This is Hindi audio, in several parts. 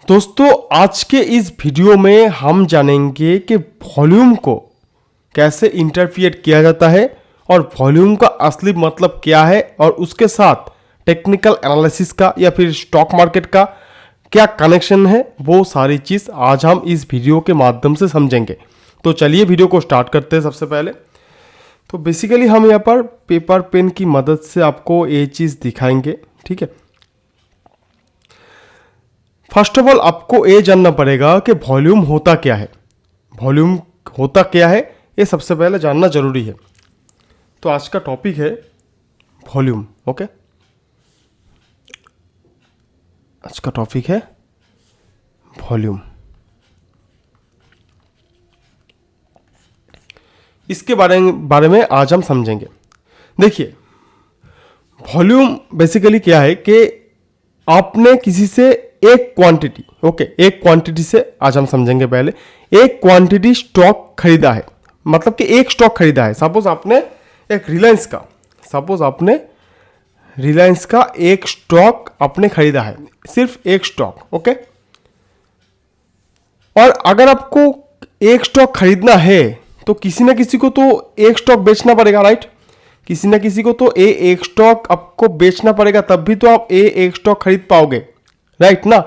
दोस्तों आज के इस वीडियो में हम जानेंगे कि वॉल्यूम को कैसे इंटरप्रिएट किया जाता है और वॉल्यूम का असली मतलब क्या है और उसके साथ टेक्निकल एनालिसिस का या फिर स्टॉक मार्केट का क्या कनेक्शन है, वो सारी चीज़ आज हम इस वीडियो के माध्यम से समझेंगे। तो चलिए वीडियो को स्टार्ट करते हैं। सबसे पहले तो बेसिकली हम यहाँ पर पेपर पेन की मदद से आपको ये चीज़ दिखाएंगे, ठीक है। फर्स्ट ऑफ ऑल आपको ये जानना पड़ेगा कि वॉल्यूम होता क्या है। वॉल्यूम होता क्या है ये सबसे पहले जानना जरूरी है। तो आज का टॉपिक है वॉल्यूम। ओके, आज का टॉपिक है वॉल्यूम। इसके बारे में आज हम समझेंगे। देखिए, वॉल्यूम बेसिकली क्या है कि आपने किसी से एक क्वांटिटी, एक क्वांटिटी से आज हम समझेंगे। पहले एक क्वांटिटी स्टॉक खरीदा है, मतलब कि एक स्टॉक खरीदा है। सपोज आपने एक रिलायंस का एक स्टॉक आपने खरीदा है, सिर्फ एक स्टॉक। ओके, और अगर आपको एक स्टॉक खरीदना है तो किसी ना किसी को तो एक स्टॉक बेचना पड़ेगा, राइट। किसी ना किसी को तो एक स्टॉक आपको बेचना पड़ेगा, तब भी तो आप एक स्टॉक खरीद पाओगे, राइट ना।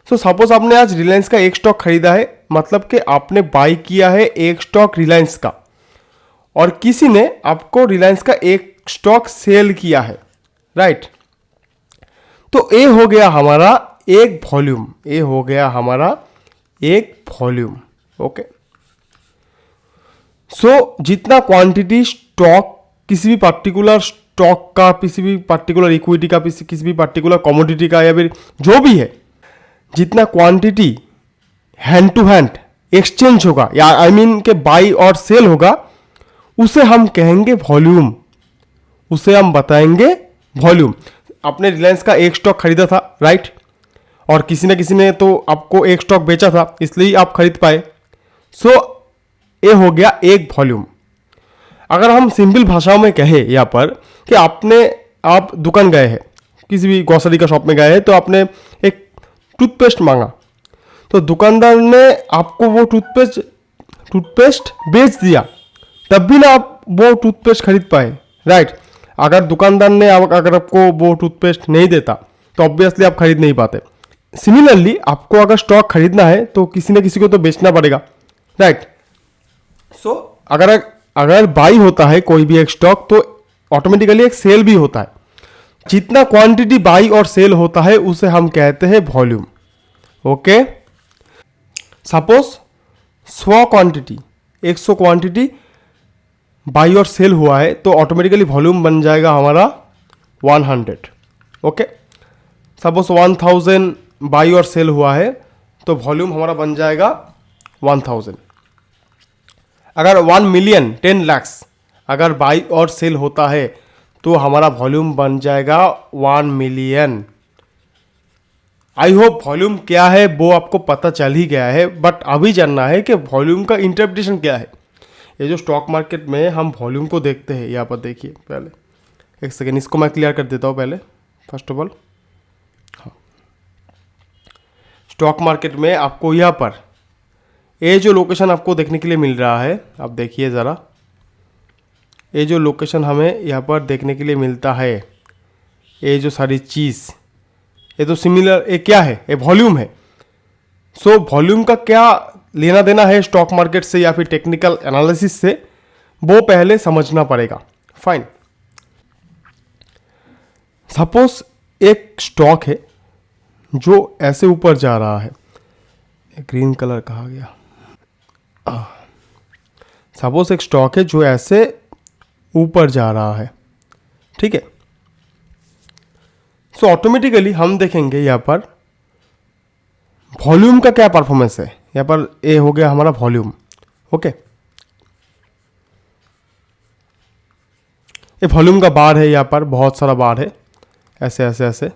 सो सपोज आपने आज रिलायंस का एक स्टॉक खरीदा है, मतलब कि आपने बाई किया है एक स्टॉक रिलायंस का, और किसी ने आपको रिलायंस का एक स्टॉक सेल किया है, राइट। तो ये हो गया हमारा एक वॉल्यूम, ओके। सो जितना क्वांटिटी स्टॉक, किसी भी पर्टिकुलर स्टॉक का, किसी भी पर्टिकुलर इक्विटी का, किसी भी पर्टिकुलर कमोडिटी का, या फिर जो भी है, जितना quantity hand to hand exchange होगा, या आई मीन के बाई और सेल होगा, उसे हम कहेंगे वॉल्यूम, उसे हम बताएंगे वॉल्यूम। आपने रिलायंस का एक स्टॉक खरीदा था, राइट, और किसी न किसी ने तो आपको एक स्टॉक बेचा था, इसलिए आप खरीद पाए। सो ये हो गया एक वॉल्यूम। अगर हम सिंपल भाषाओं में कहें यहाँ पर कि आप दुकान गए हैं, किसी भी ग्रोसरी का शॉप में गए हैं, तो आपने एक टूथपेस्ट मांगा, तो दुकानदार ने आपको वो टूथपेस्ट बेच दिया, तब भी ना आप वो टूथपेस्ट खरीद पाए, राइट। अगर दुकानदार ने अगर आपको वो टूथपेस्ट नहीं देता तो ऑब्वियसली आप खरीद नहीं पाते। सिमिलरली आपको अगर स्टॉक खरीदना है तो किसी न किसी को तो बेचना पड़ेगा, राइट। सो अगर बाई होता है कोई भी एक स्टॉक, तो ऑटोमेटिकली एक सेल भी होता है। जितना क्वांटिटी बाई और सेल होता है उसे हम कहते हैं volume. Okay, suppose 100 quantity by और सेल हुआ है, तो ऑटोमेटिकली वॉल्यूम बन जाएगा हमारा 100। ओके, सपोज 1000 बाई और सेल हुआ है, तो वॉल्यूम हमारा बन जाएगा 1000। अगर 1 मिलियन 10 लाख अगर बाई और सेल होता है, तो हमारा वॉल्यूम बन जाएगा 1 मिलियन। आई होप वॉल्यूम क्या है वो आपको पता चल ही गया है, बट अभी जानना है कि वॉल्यूम का इंटरप्रिटेशन क्या है। ये जो स्टॉक मार्केट में हम वॉल्यूम को देखते हैं, यहाँ पर देखिए, पहले एक सेकेंड, इसको मैं क्लियर कर देता हूँ पहले। फर्स्ट ऑफ ऑल, हाँ, स्टॉक मार्केट में आपको यहाँ पर ये जो लोकेशन आपको देखने के लिए मिल रहा है, आप देखिए ज़रा, ये जो लोकेशन हमें यहाँ पर देखने के लिए मिलता है, ये जो सारी चीज़, ये तो सिमिलर, ये क्या है, ये वॉल्यूम है। सो वॉल्यूम का क्या लेना देना है स्टॉक मार्केट से या फिर टेक्निकल एनालिसिस से, वो पहले समझना पड़ेगा। फाइन, सपोज एक स्टॉक है जो ऐसे ऊपर जा रहा है, ग्रीन कलर कहा गया। सपोज एक स्टॉक है जो ऐसे ऊपर जा रहा है, ठीक है। सो ऑटोमेटिकली हम देखेंगे यहाँ पर वॉल्यूम का क्या परफॉर्मेंस है। यहाँ पर ए हो गया हमारा वॉल्यूम, ओके। ये वॉल्यूम का बार है, यहाँ पर बहुत सारा बार है, ऐसे ऐसे ऐसे।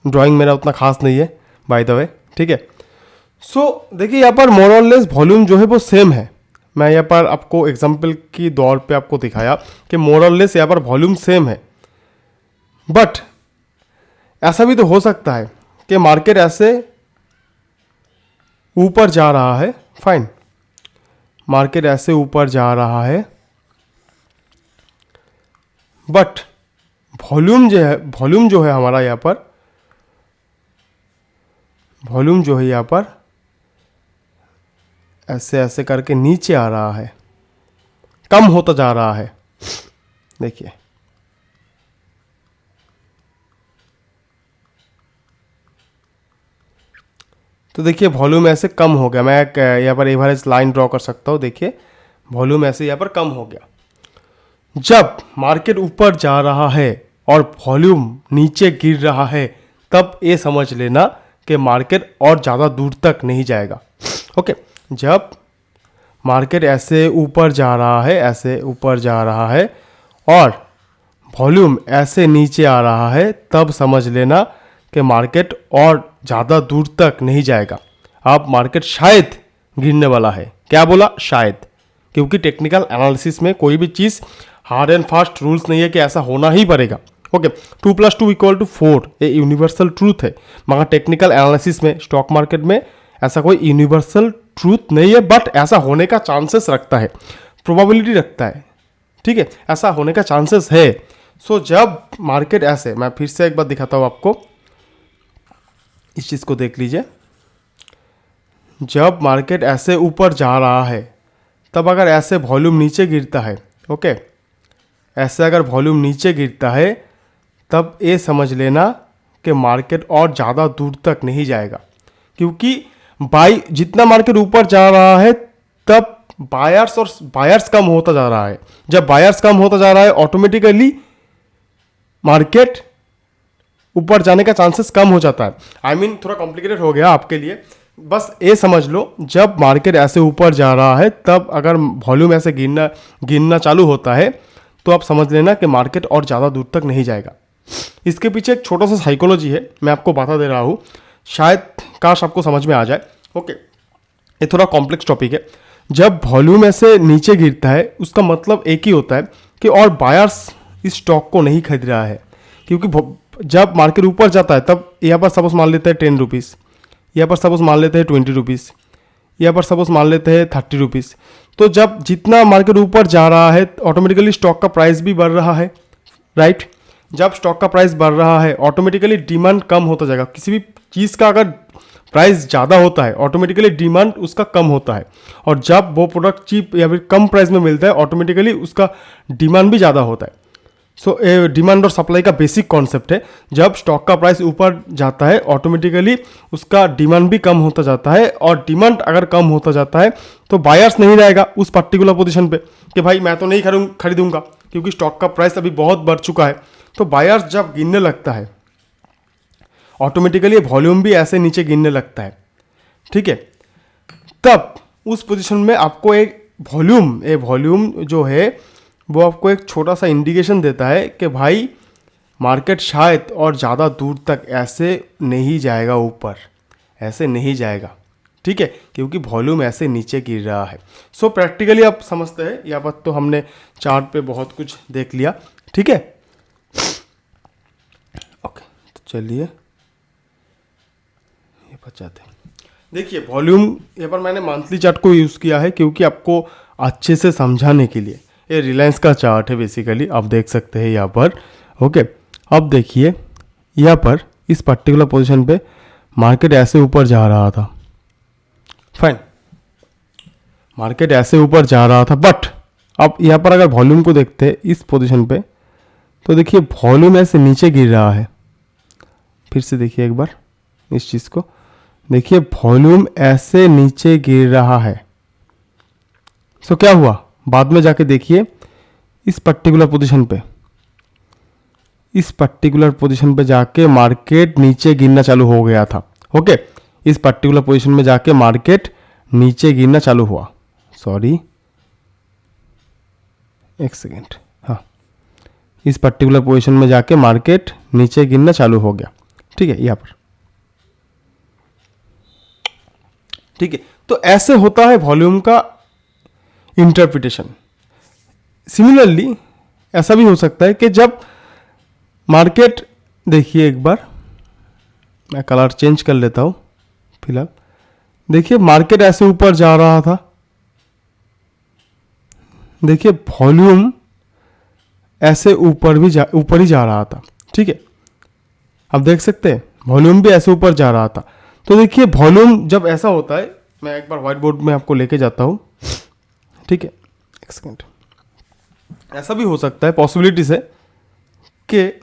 ड्राइंग मेरा उतना खास नहीं है बाय द वे, ठीक है। सो देखिए, यहाँ पर मोर और लेस वॉल्यूम जो है वो सेम है। मैं यहाँ पर आपको एग्जांपल की दौर पे आपको दिखाया कि मोर और लेस यहाँ पर वॉल्यूम सेम है, बट ऐसा भी तो हो सकता है कि मार्केट ऐसे ऊपर जा रहा है, फाइन, मार्केट ऐसे ऊपर जा रहा है, बट वॉल्यूम जो है हमारा यहाँ पर, वॉल्यूम जो है यहाँ पर ऐसे ऐसे करके नीचे आ रहा है, कम होता जा रहा है। देखिए तो देखिए वॉल्यूम ऐसे कम हो गया। मैं यहाँ पर एवरेज लाइन ड्रॉ कर सकता हूँ। देखिए वॉल्यूम ऐसे यहाँ पर कम हो गया। जब मार्केट ऊपर जा रहा है और वॉल्यूम नीचे गिर रहा है, तब ये समझ लेना कि मार्केट और ज़्यादा दूर तक नहीं जाएगा। ओके, जब मार्केट ऐसे ऊपर जा रहा है, ऐसे ऊपर जा रहा है और वॉल्यूम ऐसे नीचे आ रहा है, तब समझ लेना कि मार्केट और ज़्यादा दूर तक नहीं जाएगा। अब मार्केट शायद गिरने वाला है। क्या बोला? शायद, क्योंकि टेक्निकल एनालिसिस में कोई भी चीज़ हार्ड एंड फास्ट रूल्स नहीं है कि ऐसा होना ही पड़ेगा। ओके, 2 + 2 = 4 ये यूनिवर्सल ट्रूथ है, मगर टेक्निकल एनालिसिस में, स्टॉक मार्केट में ऐसा कोई यूनिवर्सल ट्रूथ नहीं है, बट ऐसा होने का चांसेस रखता है, प्रोबेबिलिटी रखता है। ठीक है, ऐसा होने का चांसेस है। सो जब मार्केट ऐसे, मैं फिर से एक बार दिखाता हूँ आपको, इस चीज़ को देख लीजिए। जब मार्केट ऐसे ऊपर जा रहा है, तब अगर ऐसे वॉल्यूम नीचे गिरता है, ओके, ऐसे अगर वॉल्यूम नीचे गिरता है, तब ये समझ लेना कि मार्केट और ज़्यादा दूर तक नहीं जाएगा, क्योंकि जितना मार्केट ऊपर जा रहा है, तब बायर्स कम होता जा रहा है। जब बायर्स कम होता जा रहा है, ऑटोमेटिकली मार्केट ऊपर जाने का चांसेस कम हो जाता है। आई मीन थोड़ा कॉम्प्लिकेटेड हो गया आपके लिए, बस ये समझ लो, जब मार्केट ऐसे ऊपर जा रहा है, तब अगर वॉल्यूम ऐसे गिरना चालू होता है, तो आप समझ लेना कि मार्केट और ज़्यादा दूर तक नहीं जाएगा। इसके पीछे एक छोटा सा साइकोलॉजी है, मैं आपको बता दे रहा हूँ, शायद काश आपको समझ में आ जाए। ओके, ये थोड़ा कॉम्प्लेक्स टॉपिक है। जब वॉल्यूम ऐसे नीचे गिरता है, उसका मतलब एक ही होता है कि और बायर्स इस स्टॉक को नहीं खरीद रहा है, क्योंकि जब मार्केट ऊपर जाता है, तब यहाँ पर सपोज मान लेते हैं 10 रुपीज़, यहाँ पर सपोज मान लेते हैं 20 रुपीज़, यहाँ पर सपोज मान लेते हैं 30 रुपीज़। तो जब जितना मार्केट ऊपर जा रहा है, ऑटोमेटिकली स्टॉक का प्राइस भी बढ़ रहा है, राइट। जब स्टॉक का प्राइस बढ़ रहा है, ऑटोमेटिकली डिमांड कम होता जाएगा। किसी भी चीज़ का अगर प्राइस ज़्यादा होता है, ऑटोमेटिकली डिमांड उसका कम होता है, और जब वो प्रोडक्ट चीप या फिर कम प्राइस में मिलता है, ऑटोमेटिकली उसका डिमांड भी ज़्यादा होता है। सो डिमांड और सप्लाई का बेसिक कॉन्सेप्ट है। जब स्टॉक का प्राइस ऊपर जाता है, ऑटोमेटिकली उसका डिमांड भी कम होता जाता है, और डिमांड अगर कम होता जाता है, तो बायर्स नहीं रहेगा उस पर्टिकुलर पोजीशन पे कि भाई मैं तो नहीं खरीदूंगा, क्योंकि स्टॉक का प्राइस अभी बहुत बढ़ चुका है। तो बायर्स जब गिरने लगता है, ऑटोमेटिकली वॉल्यूम भी ऐसे नीचे गिरने लगता है, ठीक है। तब उस पोजीशन में आपको एक वॉल्यूम जो है, वो आपको एक छोटा सा इंडिकेशन देता है कि भाई मार्केट शायद और ज़्यादा दूर तक ऐसे नहीं जाएगा, ऊपर ऐसे नहीं जाएगा, ठीक है, क्योंकि वॉल्यूम ऐसे नीचे गिर रहा है। सो प्रैक्टिकली आप समझते हैं, यहाँ पर तो हमने चार्ट पे बहुत कुछ देख लिया, ठीक है। ओके, तो चलिए ये बचाते हैं। देखिए वॉल्यूम, यहाँ पर मैंने मंथली चार्ट को यूज़ किया है, क्योंकि आपको अच्छे से समझाने के लिए। ये रिलायंस का चार्ट है बेसिकली, आप देख सकते हैं यहाँ पर। ओके, अब देखिए यहाँ पर इस पर्टिकुलर पोजीशन पे मार्केट ऐसे ऊपर जा रहा था, फाइन, मार्केट ऐसे ऊपर जा रहा था, बट अब यहाँ पर अगर वॉल्यूम को देखते हैं इस पोजीशन पे, तो देखिए वॉल्यूम ऐसे नीचे गिर रहा है। फिर से देखिए एक बार इस चीज़ को देखिए, वॉल्यूम ऐसे नीचे गिर रहा है। सो क्या हुआ, बाद में जाके देखिए इस पर्टिकुलर पोजीशन पे जाके मार्केट नीचे गिरना चालू हो गया था। ओके, इस पर्टिकुलर पोजीशन में जाके मार्केट नीचे गिरना चालू हुआ। सॉरी, एक सेकेंड, हाँ, इस पर्टिकुलर पोजीशन में जाके मार्केट नीचे गिरना चालू हो गया, ठीक है, यहाँ पर, ठीक है। तो ऐसे होता है वॉल्यूम का इंटरप्रिटेशन। सिमिलरली ऐसा भी हो सकता है कि जब मार्केट, देखिए एक बार, मैं कलर चेंज कर लेता हूँ फिलहाल। देखिए मार्केट ऐसे ऊपर जा रहा था, देखिए वॉल्यूम ऐसे ऊपर ही जा रहा था, ठीक है। अब देख सकते हैं वॉल्यूम भी ऐसे ऊपर जा रहा था। तो देखिए वॉल्यूम जब ऐसा होता है, मैं एक बार व्हाइट बोर्ड में आपको लेके जाता हूँ, ठीक है, एक सेकेंड। ऐसा भी हो सकता है पॉसिबिलिटीज है कि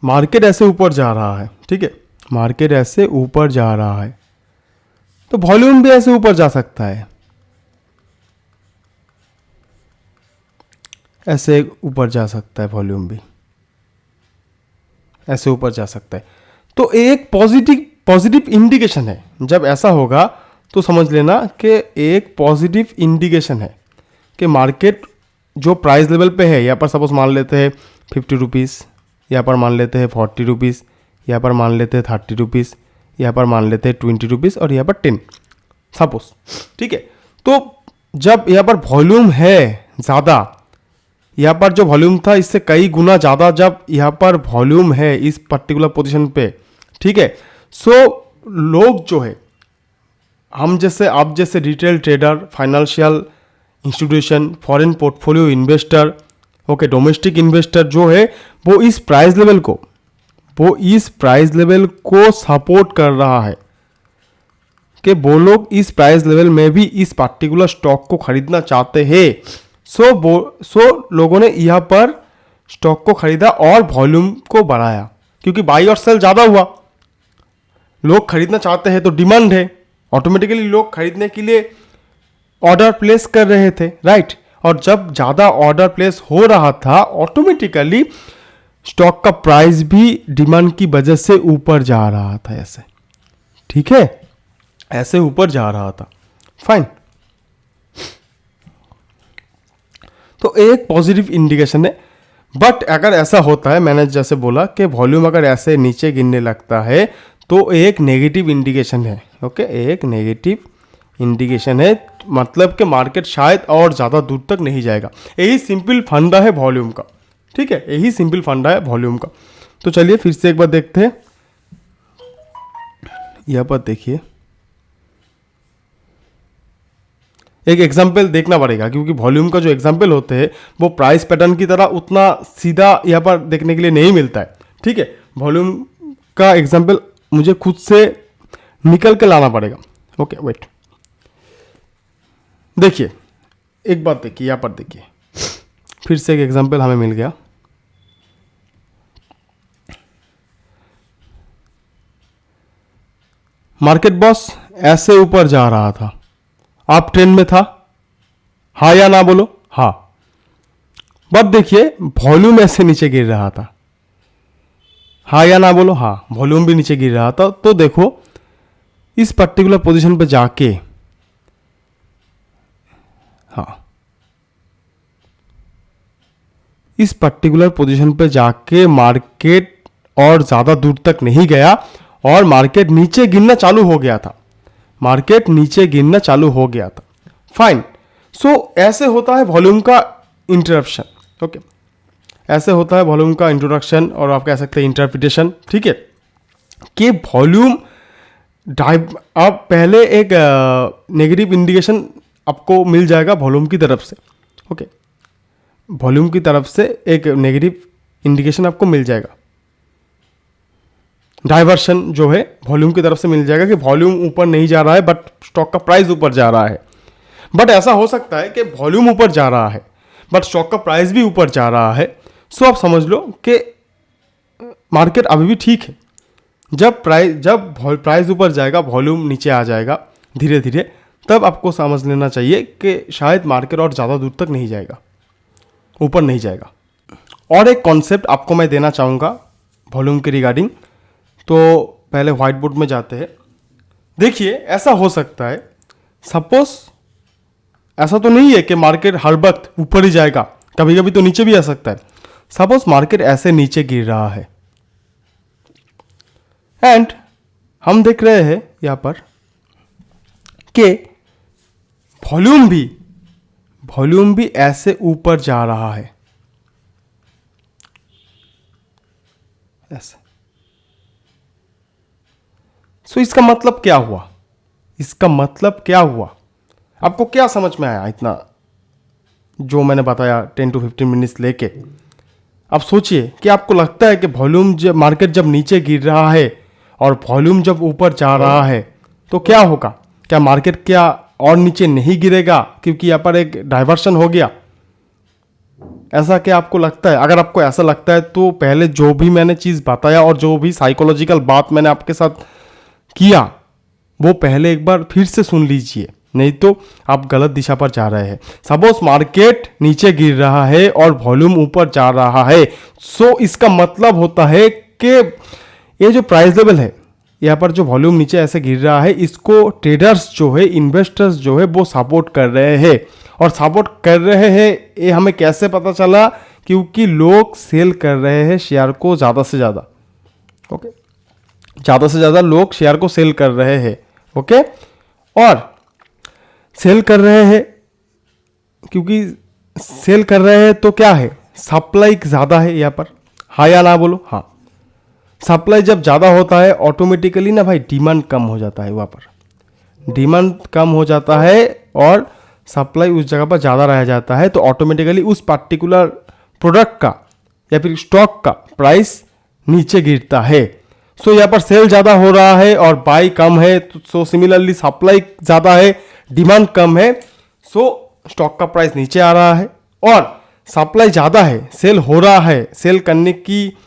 मार्केट ऐसे ऊपर जा रहा है, ठीक है, मार्केट ऐसे ऊपर जा रहा है, तो वॉल्यूम भी ऐसे ऊपर जा सकता है, ऐसे ऊपर जा सकता है, वॉल्यूम भी ऐसे ऊपर जा सकता है। तो एक पॉजिटिव इंडिकेशन है। जब ऐसा होगा तो समझ लेना कि एक पॉजिटिव इंडिकेशन है कि मार्केट जो प्राइस लेवल पे है, यहाँ पर सपोज मान लेते हैं 50 रुपीज़, यहाँ पर मान लेते हैं 40 रुपीज़, यहाँ पर मान लेते हैं 30 रुपीज़, यहाँ पर मान लेते हैं 20 रुपीज़ और यहाँ पर 10 सपोज, ठीक है। तो जब यहाँ पर वॉल्यूम है ज़्यादा, यहाँ पर जो वॉल्यूम था इससे कई गुना ज़्यादा जब यहाँ पर वॉल्यूम है इस पर्टिकुलर पोजीशन पे, ठीक है, सो लोग जो है, हम जैसे आप जैसे retail trader, financial institution, foreign portfolio investor, okay, domestic investor जो है वो इस प्राइस लेवल को सपोर्ट कर रहा है कि वो लोग इस प्राइस लेवल में भी इस पर्टिकुलर स्टॉक को खरीदना चाहते हैं। सो लोगों ने यहाँ पर स्टॉक को खरीदा और वॉल्यूम को बढ़ाया, क्योंकि बाई और सेल ज़्यादा हुआ, लोग खरीदना चाहते हैं तो डिमांड है, ऑटोमेटिकली लोग खरीदने के लिए ऑर्डर प्लेस कर रहे थे, राइट। और जब ज़्यादा ऑर्डर प्लेस हो रहा था ऑटोमेटिकली स्टॉक का प्राइस भी डिमांड की वजह से ऊपर जा रहा था, ऐसे, ठीक है, ऐसे ऊपर जा रहा था, फाइन। तो एक पॉजिटिव इंडिकेशन है। बट अगर ऐसा होता है, मैंने जैसे बोला कि वॉल्यूम अगर ऐसे नीचे गिरने लगता है तो एक नेगेटिव इंडिकेशन है, ओके, एक नेगेटिव इंडिकेशन है, मतलब कि मार्केट शायद और ज़्यादा दूर तक नहीं जाएगा। यही सिंपल फंडा है वॉल्यूम का, ठीक है, यही सिंपल फंडा है वॉल्यूम का। तो चलिए फिर से एक बार देखते हैं, यहाँ पर देखिए एक एग्जाम्पल देखना पड़ेगा, क्योंकि वॉल्यूम का जो एग्जाम्पल होते हैं वो प्राइस पैटर्न की तरह उतना सीधा यहाँ पर देखने के लिए नहीं मिलता है, ठीक है। वॉल्यूम का एग्जाम्पल मुझे खुद से निकल के लाना पड़ेगा, ओके, वेट। देखिए एक बात देखिए, यहाँ पर देखिए फिर से एक एग्जाम्पल हमें मिल गया। मार्केट बॉस ऐसे ऊपर जा रहा था, आप ट्रेंड में था, हाँ या ना बोलो, हाँ। बट देखिए वॉल्यूम ऐसे नीचे गिर रहा था, हाँ या ना बोलो, हाँ, वॉल्यूम भी नीचे गिर रहा था। तो देखो इस पर्टिकुलर पोजीशन पे जाके, हाँ, इस पर्टिकुलर पोजीशन पे जाके मार्केट और ज़्यादा दूर तक नहीं गया और मार्केट नीचे गिरना चालू हो गया था, मार्केट नीचे गिरना चालू हो गया था, फाइन। सो ऐसे होता है वॉल्यूम का इंटरप्शन, ओके, ऐसे होता है वॉल्यूम का इंट्रोडक्शन, और आप कह सकते हैं इंटरप्रिटेशन, ठीक है, कि वॉल्यूम आप पहले एक नेगेटिव इंडिकेशन आपको मिल जाएगा वॉल्यूम की तरफ से, ओके, वॉल्यूम की तरफ से एक नेगेटिव इंडिकेशन आपको मिल जाएगा, डाइवर्शन जो है वॉल्यूम की तरफ से मिल जाएगा कि वॉल्यूम ऊपर नहीं जा रहा है बट स्टॉक का प्राइस ऊपर जा रहा है। बट ऐसा हो सकता है कि वॉल्यूम ऊपर जा रहा है बट स्टॉक का प्राइस भी ऊपर जा रहा है। सो आप समझ लो कि मार्केट अभी भी ठीक है। जब प्राइस ऊपर जाएगा, वॉल्यूम नीचे आ जाएगा धीरे धीरे, तब आपको समझ लेना चाहिए कि शायद मार्केट और ज़्यादा दूर तक नहीं जाएगा, ऊपर नहीं जाएगा। और एक कॉन्सेप्ट आपको मैं देना चाहूँगा वॉल्यूम के रिगार्डिंग। तो पहले व्हाइट बोर्ड में जाते हैं। देखिए ऐसा हो सकता है, सपोज ऐसा तो नहीं है कि मार्केट हर वक्त ऊपर ही जाएगा, कभी कभी तो नीचे भी आ सकता है। सपोज मार्केट ऐसे नीचे गिर रहा है एंड हम देख रहे हैं यहां पर कि वॉल्यूम भी ऐसे ऊपर जा रहा है। ऐसे। सो इसका मतलब क्या हुआ, इसका मतलब क्या हुआ, आपको क्या समझ में आया इतना जो मैंने बताया 10 to 15 मिनट्स लेके? अब सोचिए कि आपको लगता है कि वॉल्यूम जब मार्केट जब नीचे गिर रहा है और वॉल्यूम जब ऊपर जा रहा है तो क्या होगा? क्या मार्केट क्या और नीचे नहीं गिरेगा क्योंकि यहाँ पर एक डाइवर्शन हो गया? ऐसा क्या आपको लगता है? अगर आपको ऐसा लगता है तो पहले जो भी मैंने चीज़ बताया और जो भी साइकोलॉजिकल बात मैंने आपके साथ किया वो पहले एक बार फिर से सुन लीजिए, नहीं तो आप गलत दिशा पर जा रहे हैं। सपोज मार्केट नीचे गिर रहा है और वॉल्यूम ऊपर जा रहा है, सो इसका मतलब होता है कि ये जो प्राइस लेवल है यहाँ पर जो वॉल्यूम नीचे ऐसे गिर रहा है इसको ट्रेडर्स जो है, इन्वेस्टर्स जो है वो सपोर्ट कर रहे हैं। और सपोर्ट कर रहे हैं ये हमें कैसे पता चला? क्योंकि लोग सेल कर रहे हैं शेयर को ज़्यादा से ज़्यादा। ओके, ज़्यादा से ज़्यादा लोग शेयर को सेल कर रहे हैं। ओके, और सेल कर रहे हैं क्योंकि सेल कर रहे हैं तो क्या है, सप्लाई ज़्यादा है यहाँ पर। हाँ या ना बोलो? हाँ। सप्लाई जब ज़्यादा होता है ऑटोमेटिकली ना भाई डिमांड कम हो जाता है, वहाँ पर डिमांड कम हो जाता है और सप्लाई उस जगह पर ज़्यादा रह जाता है, तो ऑटोमेटिकली उस पर्टिकुलर प्रोडक्ट का या फिर स्टॉक का प्राइस नीचे गिरता है। सो यहाँ पर सेल ज़्यादा हो रहा है और बाई कम है, तो सो सिमिलरली सप्लाई ज़्यादा है, डिमांड कम है, सो स्टॉक का प्राइस नीचे आ रहा है। और सप्लाई ज़्यादा है, सेल हो रहा है, सेल करने की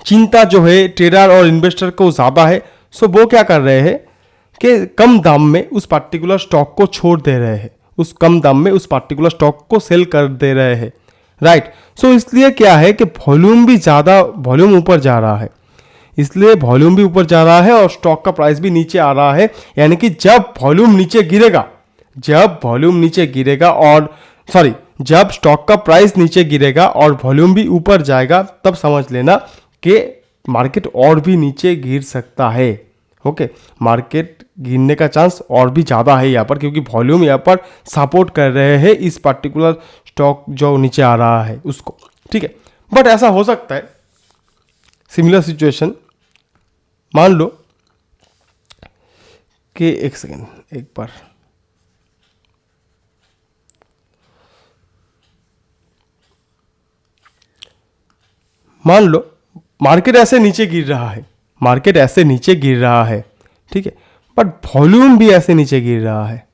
चिंता जो है ट्रेडर और इन्वेस्टर को ज़्यादा है, सो वो क्या कर रहे हैं कि कम दाम में उस पर्टिकुलर स्टॉक को छोड़ दे रहे हैं, उस कम दाम में उस पर्टिकुलर स्टॉक को सेल कर दे रहे हैं, राइट। सो इसलिए क्या है कि वॉल्यूम भी ज़्यादा, वॉल्यूम ऊपर जा रहा है, इसलिए वॉल्यूम भी ऊपर जा रहा है और स्टॉक का प्राइस भी नीचे आ रहा है। यानी कि जब वॉल्यूम नीचे गिरेगा, जब वॉल्यूम नीचे गिरेगा और जब स्टॉक का प्राइस नीचे गिरेगा और वॉल्यूम भी ऊपर जाएगा, तब समझ लेना कि मार्केट और भी नीचे गिर सकता है। ओके, मार्केट गिरने का चांस और भी ज़्यादा है यहाँ पर, क्योंकि वॉल्यूम यहाँ पर सपोर्ट कर रहे हैं इस पर्टिकुलर स्टॉक जो नीचे आ रहा है उसको, ठीक है। बट ऐसा हो सकता है सिमिलर सिचुएशन, मान लो कि एक सेकेंड, एक बार मान लो मार्केट ऐसे नीचे गिर रहा है, मार्केट ऐसे नीचे गिर रहा है, ठीक है, बट वॉल्यूम भी ऐसे नीचे गिर रहा है।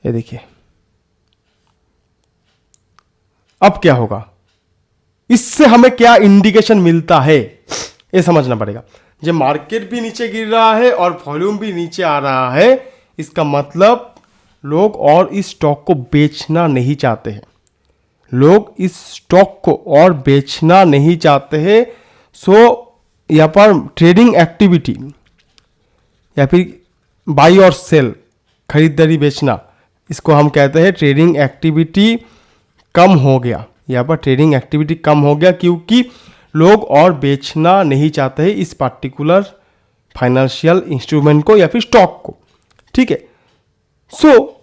ये देखिए, अब क्या होगा, इससे हमें क्या इंडिकेशन मिलता है ये समझना पड़ेगा। जब मार्केट भी नीचे गिर रहा है और वॉल्यूम भी नीचे आ रहा है, इसका मतलब लोग और इस स्टॉक को बेचना नहीं चाहते हैं, लोग इस स्टॉक को और बेचना नहीं चाहते हैं। सो यहाँ पर ट्रेडिंग एक्टिविटी या फिर बाई और सेल, खरीदारी बेचना, इसको हम कहते हैं ट्रेडिंग एक्टिविटी कम हो गया। यहाँ पर ट्रेडिंग एक्टिविटी कम हो गया क्योंकि लोग और बेचना नहीं चाहते हैं इस पर्टिकुलर फाइनेंशियल इंस्ट्रूमेंट को या फिर स्टॉक को, ठीक है। सो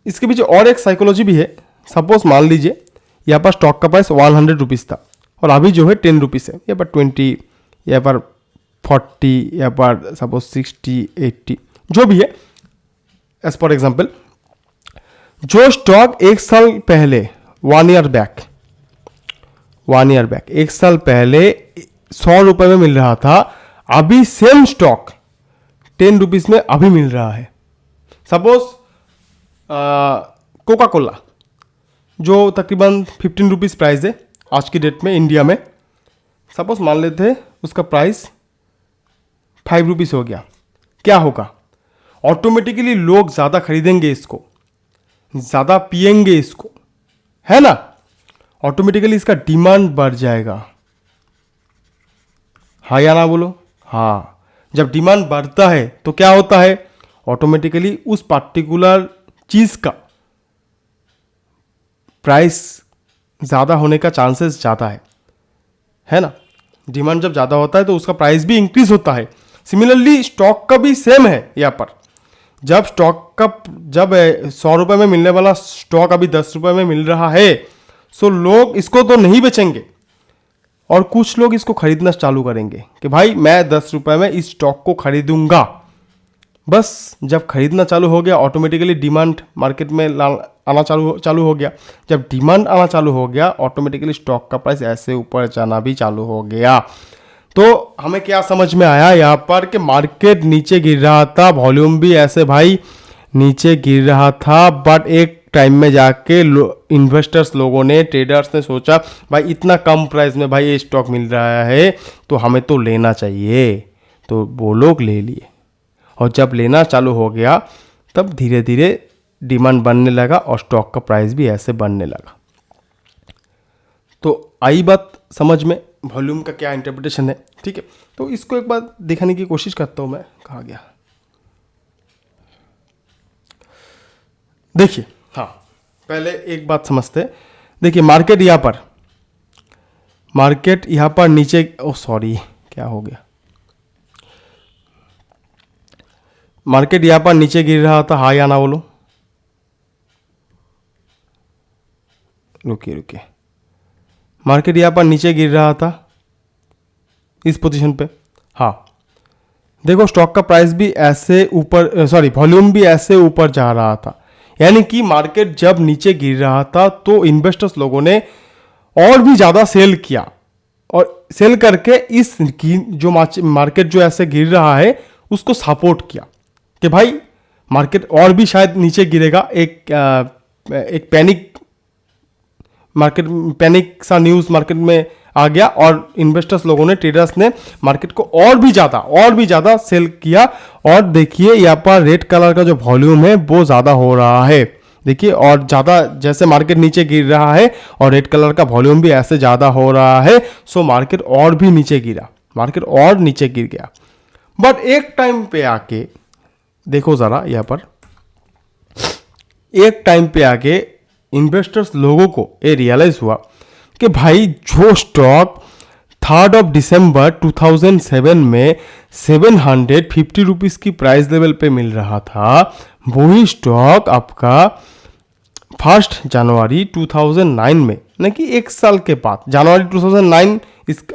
इसके पीछे और एक साइकोलॉजी भी है। सपोज मान लीजिए यहाँ पर स्टॉक का प्राइस 100 रुपीज़ था और अभी जो है 10 रुपीज़ है, यहाँ पर 20, यहाँ पर 40, यहाँ पर सपोज 60, 80 जो भी है, एज पर एग्जाम्पल। जो स्टॉक एक साल पहले 1 ईयर बैक, एक साल पहले 100 रुपये में मिल रहा था, अभी सेम स्टॉक 10 रुपीज़ में अभी मिल रहा है। सपोज कोका कोला जो तकरीबन 15 रुपीज़ प्राइस है आज की डेट में इंडिया में, सपोज मान लेते हैं उसका प्राइस 5 रुपीज़ हो गया, क्या होगा? ऑटोमेटिकली लोग ज़्यादा खरीदेंगे इसको, ज़्यादा पिएंगे इसको, है ना, ऑटोमेटिकली इसका डिमांड बढ़ जाएगा। हाँ या ना बोलो? हाँ। जब डिमांड बढ़ता है तो क्या होता है, ऑटोमेटिकली उस पर्टिकुलर चीज़ का प्राइस ज़्यादा होने का चांसेस ज़्यादा है ना। डिमांड जब ज़्यादा होता है तो उसका प्राइस भी इंक्रीज होता है। सिमिलरली स्टॉक का भी सेम है यहाँ पर। जब स्टॉक का जब 100 रुपये में मिलने वाला स्टॉक अभी 10 रुपये में मिल रहा है, सो लोग इसको तो नहीं बेचेंगे और कुछ लोग इसको खरीदना चालू करेंगे कि भाई मैं 10 रुपये में इस स्टॉक को खरीदूंगा। बस जब खरीदना चालू हो गया, ऑटोमेटिकली डिमांड मार्केट में आना चालू हो गया। जब डिमांड आना चालू हो गया, ऑटोमेटिकली स्टॉक का प्राइस ऐसे ऊपर जाना भी चालू हो गया। तो हमें क्या समझ में आया यहाँ पर कि मार्केट नीचे गिर रहा था, वॉल्यूम भी ऐसे भाई नीचे गिर रहा था, बट एक टाइम में जाके इन्वेस्टर्स लोगों ने, ट्रेडर्स ने सोचा भाई इतना कम प्राइस में भाई ये स्टॉक मिल रहा है तो हमें तो लेना चाहिए, तो वो लोग ले लिए। और जब लेना चालू हो गया तब धीरे धीरे डिमांड बढ़ने लगा और स्टॉक का प्राइस भी ऐसे बढ़ने लगा। तो आई बात समझ में, वॉल्यूम का क्या इंटरप्रिटेशन है, ठीक है। तो इसको एक बार दिखाने की कोशिश करता हूं मैं, कहाँ गया, देखिए। हाँ, पहले एक बात समझते हैं। देखिए मार्केट यहाँ पर नीचे, ओ सॉरी क्या हो गया, मार्केट यहाँ पर नीचे गिर रहा था। हाँ या ना बोलो, रुकिए, मार्केट यहाँ पर नीचे गिर रहा था इस पोजीशन पे। हाँ देखो, स्टॉक का प्राइस भी ऐसे ऊपर, वॉल्यूम भी ऐसे ऊपर जा रहा था। यानी कि मार्केट जब नीचे गिर रहा था तो इन्वेस्टर्स लोगों ने और भी ज़्यादा सेल किया, और सेल करके इस जो मार्केट जो ऐसे गिर रहा है उसको सपोर्ट किया कि भाई मार्केट और भी शायद नीचे गिरेगा। एक पैनिक सा न्यूज़ मार्केट में आ गया और इन्वेस्टर्स लोगों ने, ट्रेडर्स ने मार्केट को और भी ज़्यादा सेल किया। और देखिए यहाँ पर रेड कलर का जो वॉल्यूम है वो ज़्यादा हो रहा है, देखिए, और ज़्यादा जैसे मार्केट नीचे गिर रहा है और रेड कलर का वॉल्यूम भी ऐसे ज़्यादा हो रहा है, सो मार्केट और भी नीचे गिरा, मार्केट और नीचे गिर गया। बट एक टाइम पे आके देखो ज़रा, यहाँ पर एक टाइम पे आके इन्वेस्टर्स लोगों को ये रियलाइज हुआ कि भाई जो स्टॉक 3 दिसंबर 2007 में 750 रुपीज़ की प्राइस लेवल पे मिल रहा था, वही स्टॉक आपका 1 जनवरी 2009 में, यानी कि एक साल के बाद, जनवरी 2009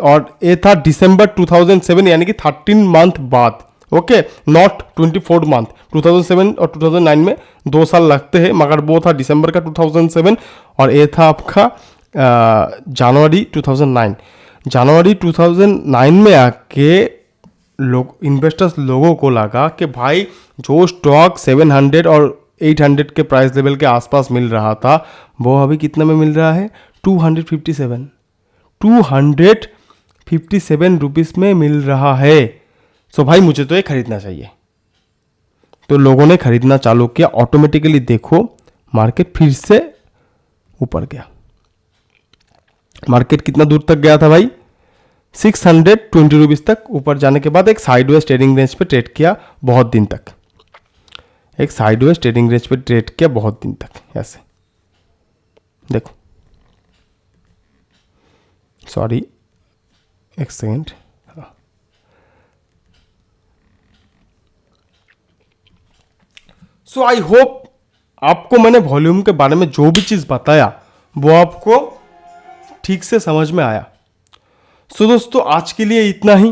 और ये था दिसंबर 2007, यानी कि 13 मंथ बाद। Okay, not 24 month. 2007 और 2009 में 2 साल लगते हैं, मगर वो था दिसंबर का 2007 और ये था आपका जनवरी 2009। जनवरी 2009 में आके इन्वेस्टर्स लोगों को लगा कि भाई जो स्टॉक 700 और 800 के प्राइस लेवल के आसपास मिल रहा था, वो अभी कितना में मिल रहा है, 257 रुपीज़ में मिल रहा है। सो भाई मुझे तो ये खरीदना चाहिए। तो लोगों ने खरीदना चालू किया, ऑटोमेटिकली देखो मार्केट फिर से ऊपर गया। मार्केट कितना दूर तक गया था भाई, 620 रुपीज़ तक ऊपर जाने के बाद एक साइडवेज ट्रेडिंग रेंज पे ट्रेड किया बहुत दिन तक, एक साइडवेज ट्रेडिंग रेंज पे ट्रेड किया बहुत दिन तक ऐसे। देखो, सॉरी एक सेकेंड, सो आई होप आपको मैंने वॉल्यूम के बारे में जो भी चीज़ बताया वो आपको ठीक से समझ में आया। सो दोस्तों आज के लिए इतना ही।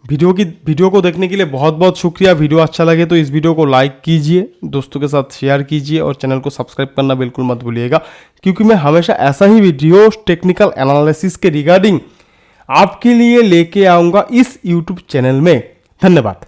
वीडियो को देखने के लिए बहुत बहुत शुक्रिया। वीडियो अच्छा लगे तो इस वीडियो को लाइक कीजिए, दोस्तों के साथ शेयर कीजिए और चैनल को सब्सक्राइब करना बिल्कुल मत भूलिएगा, क्योंकि मैं हमेशा ऐसा ही वीडियो टेक्निकल एनालिसिस के रिगार्डिंग आपके लिए लेके आऊँगा इस यूट्यूब चैनल में। धन्यवाद।